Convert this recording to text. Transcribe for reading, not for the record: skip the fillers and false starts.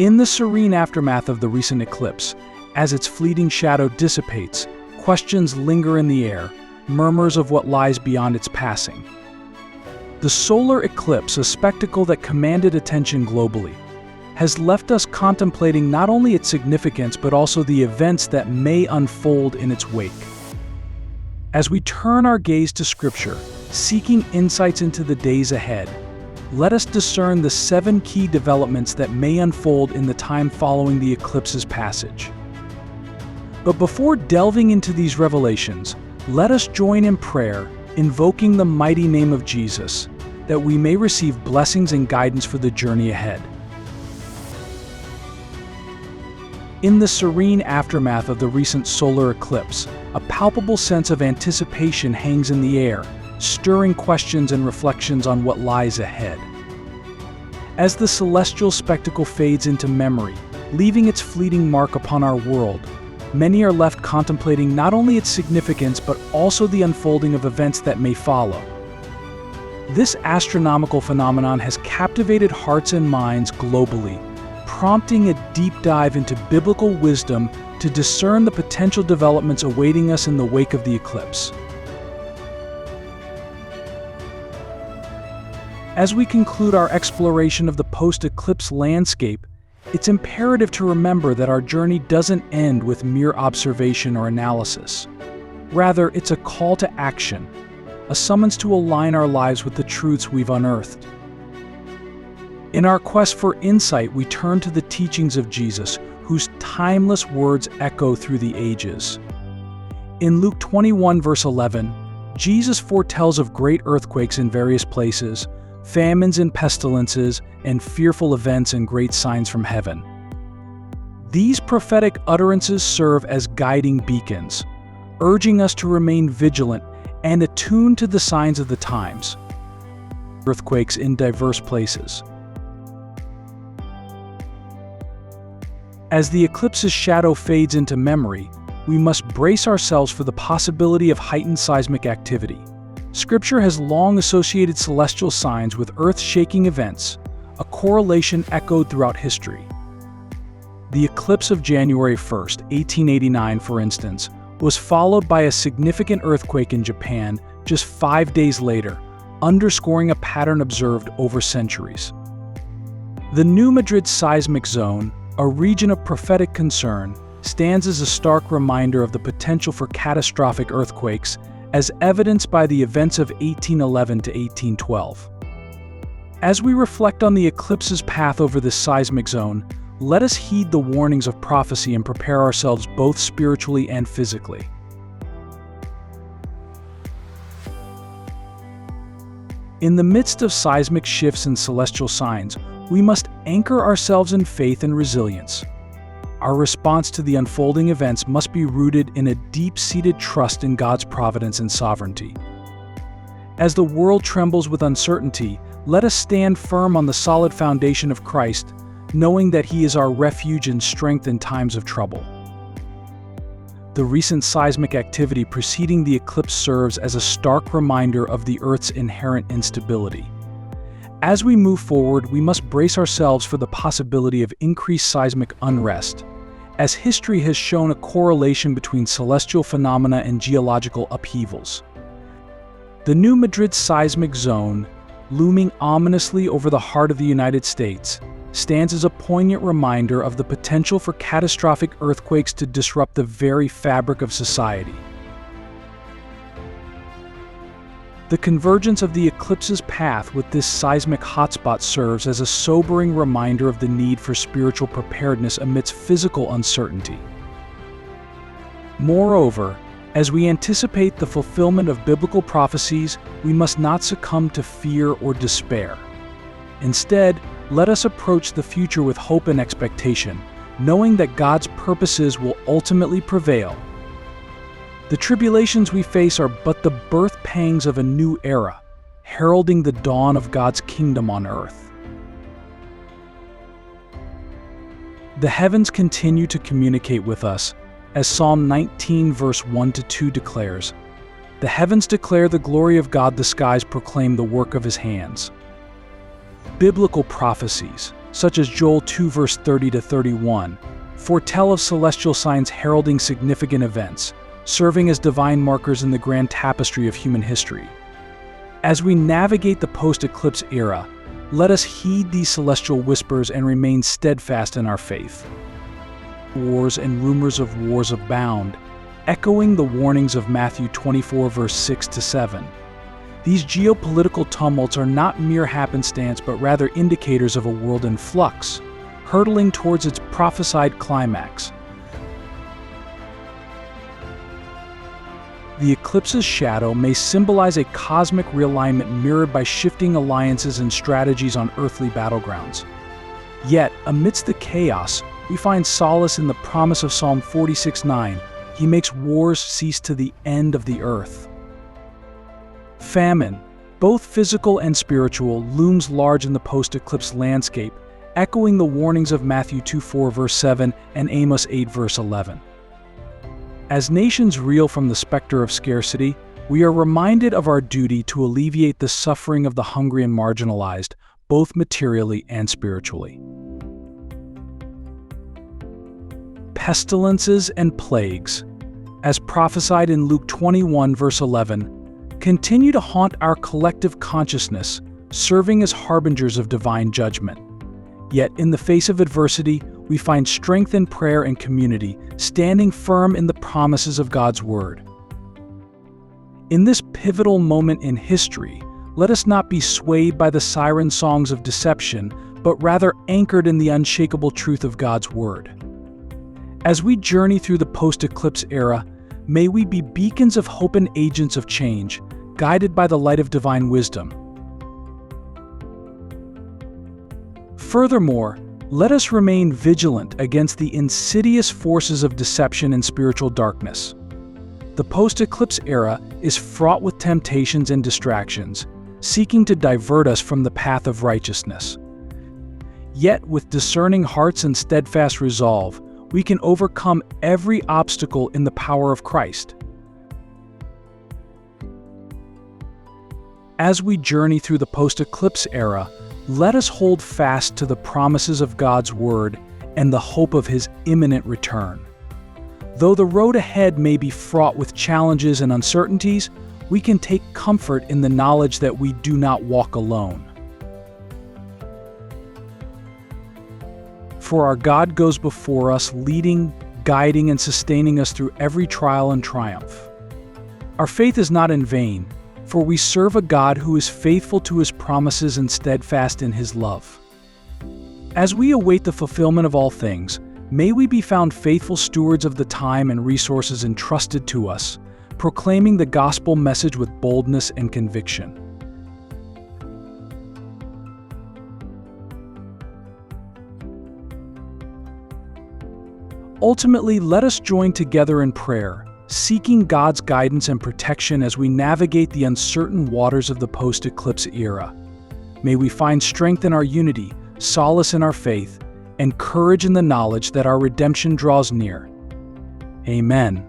In the serene aftermath of the recent eclipse, as its fleeting shadow dissipates, questions linger in the air, murmurs of what lies beyond its passing. The solar eclipse, a spectacle that commanded attention globally, has left us contemplating not only its significance but also the events that may unfold in its wake. As we turn our gaze to Scripture, seeking insights into the days ahead, let us discern the 7 key developments that may unfold in the time following the eclipse's passage. But before delving into these revelations, let us join in prayer, invoking the mighty name of Jesus, that we may receive blessings and guidance for the journey ahead. In the serene aftermath of the recent solar eclipse, a palpable sense of anticipation hangs in the air, stirring questions and reflections on what lies ahead. As the celestial spectacle fades into memory, leaving its fleeting mark upon our world, many are left contemplating not only its significance but also the unfolding of events that may follow. This astronomical phenomenon has captivated hearts and minds globally, prompting a deep dive into biblical wisdom to discern the potential developments awaiting us in the wake of the eclipse. As we conclude our exploration of the post-eclipse landscape, it's imperative to remember that our journey doesn't end with mere observation or analysis. Rather, it's a call to action, a summons to align our lives with the truths we've unearthed. In our quest for insight, we turn to the teachings of Jesus, whose timeless words echo through the ages. In Luke 21, verse 11, Jesus foretells of great earthquakes in various places, famines and pestilences, and fearful events and great signs from heaven. These prophetic utterances serve as guiding beacons, urging us to remain vigilant and attuned to the signs of the times. Earthquakes in diverse places. As the eclipse's shadow fades into memory, we must brace ourselves for the possibility of heightened seismic activity. Scripture has long associated celestial signs with earth-shaking events, a correlation echoed throughout history. The eclipse of January 1, 1889, for instance, was followed by a significant earthquake in Japan just 5 days later, underscoring a pattern observed over centuries. The New Madrid seismic zone, a region of prophetic concern, stands as a stark reminder of the potential for catastrophic earthquakes, as evidenced by the events of 1811 to 1812. As we reflect on the eclipse's path over this seismic zone, let us heed the warnings of prophecy and prepare ourselves both spiritually and physically. In the midst of seismic shifts and celestial signs, we must anchor ourselves in faith and resilience. Our response to the unfolding events must be rooted in a deep-seated trust in God's providence and sovereignty. As the world trembles with uncertainty, let us stand firm on the solid foundation of Christ, knowing that He is our refuge and strength in times of trouble. The recent seismic activity preceding the eclipse serves as a stark reminder of the Earth's inherent instability. As we move forward, we must brace ourselves for the possibility of increased seismic unrest, as history has shown a correlation between celestial phenomena and geological upheavals. The New Madrid seismic zone, looming ominously over the heart of the United States, stands as a poignant reminder of the potential for catastrophic earthquakes to disrupt the very fabric of society. The convergence of the eclipse's path with this seismic hotspot serves as a sobering reminder of the need for spiritual preparedness amidst physical uncertainty. Moreover, as we anticipate the fulfillment of biblical prophecies, we must not succumb to fear or despair. Instead, let us approach the future with hope and expectation, knowing that God's purposes will ultimately prevail. The tribulations we face are but the birth pangs of a new era, heralding the dawn of God's kingdom on earth. The heavens continue to communicate with us, as Psalm 19 verse 1-2 declares, "The heavens declare the glory of God, the skies proclaim the work of His hands." Biblical prophecies, such as Joel 2 verse 30 to 31, foretell of celestial signs heralding significant events, serving as divine markers in the grand tapestry of human history. As we navigate the post-eclipse era, let us heed these celestial whispers and remain steadfast in our faith. Wars and rumors of wars abound, echoing the warnings of Matthew 24 verse 6 to 7. These geopolitical tumults are not mere happenstance but rather indicators of a world in flux, hurtling towards its prophesied climax. The eclipse's shadow may symbolize a cosmic realignment mirrored by shifting alliances and strategies on earthly battlegrounds. Yet, amidst the chaos, we find solace in the promise of Psalm 46:9. He makes wars cease to the end of the earth. Famine, both physical and spiritual, looms large in the post-eclipse landscape, echoing the warnings of Matthew 2:4 verse 7 and Amos 8 verse 11. As nations reel from the specter of scarcity, we are reminded of our duty to alleviate the suffering of the hungry and marginalized, both materially and spiritually. Pestilences and plagues, as prophesied in Luke 21 verse 11, continue to haunt our collective consciousness, serving as harbingers of divine judgment. Yet, in the face of adversity, we find strength in prayer and community, standing firm in the promises of God's Word. In this pivotal moment in history, let us not be swayed by the siren songs of deception, but rather anchored in the unshakable truth of God's Word. As we journey through the post-eclipse era, may we be beacons of hope and agents of change, guided by the light of divine wisdom. Furthermore, let us remain vigilant against the insidious forces of deception and spiritual darkness. The post-eclipse era is fraught with temptations and distractions, seeking to divert us from the path of righteousness. Yet, with discerning hearts and steadfast resolve, we can overcome every obstacle in the power of Christ. As we journey through the post-eclipse era, let us hold fast to the promises of God's Word and the hope of His imminent return. Though the road ahead may be fraught with challenges and uncertainties, we can take comfort in the knowledge that we do not walk alone. For our God goes before us, leading, guiding, and sustaining us through every trial and triumph. Our faith is not in vain, for we serve a God who is faithful to His promises and steadfast in His love. As we await the fulfillment of all things, may we be found faithful stewards of the time and resources entrusted to us, proclaiming the gospel message with boldness and conviction. Ultimately, let us join together in prayer, seeking God's guidance and protection as we navigate the uncertain waters of the post-eclipse era. May we find strength in our unity, solace in our faith, and courage in the knowledge that our redemption draws near. Amen.